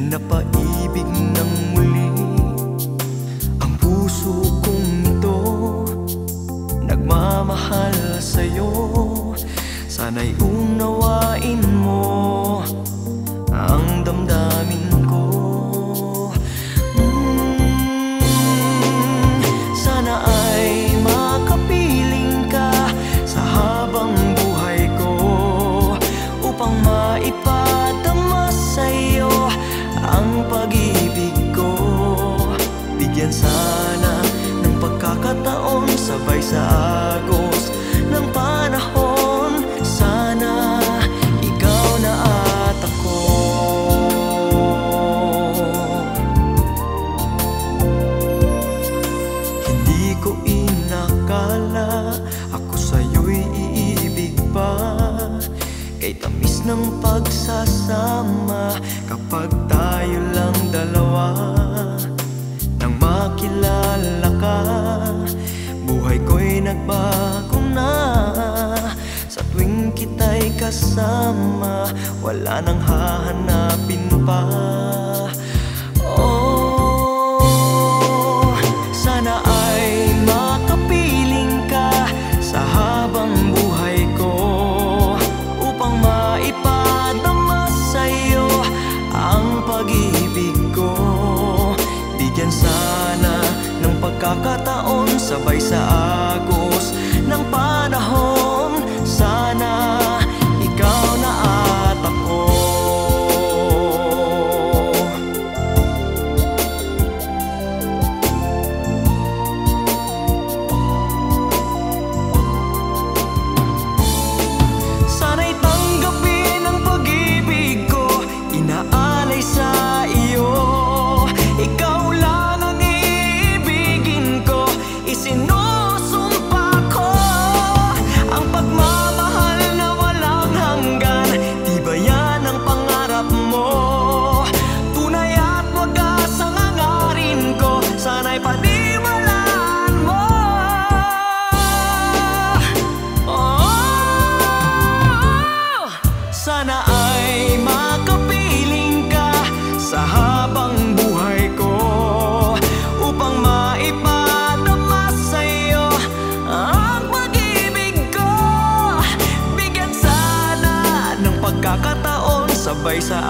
Pinapaibig ng muli ang puso kong ito, nagmamahal sa'yo. Sana'y unawain mo ang damdamin ko. Sana ay makapiling ka sa habang buhay ko, upang maipadama sa'yo ang pag-ibig ko. Bigyan sana ng pagkakataon, sabay sa agos ng panahon. Sana ikaw na at ako. Hindi ko inakala ako sa'yo'y iibig pa, kay tamis ng pagsasama kapag tayo lang dalawa. Nang makilala ka, buhay ko'y nagbago na. Sa tuwing kita'y kasama, wala nang hahanapin pa. Oh, sana ay makapiling ka sa habang buhay ko, upang maipadama sa'yo ang pag-ibig ko. Bigyan sana ng pagkakataon, sabay sa agos ng panahon. Sana ikaw na at ako. Sana'y tanggapin ang pag-ibig ko, inaalay sa iyo. Ikaw lang ang iibigin ko, isinusumpa ko ang pagmamahal na walang hanggan. Tibayan ang pangarap mo, tunay at wagas ang hangarin ko. Sana'y paniwalaan mo. Oh, sana ay makapiling ka sa habang buhay ko, upang maipadama sa'yo ang pag-ibig ko. Bigyan sana ng pagkakataon, sabay sa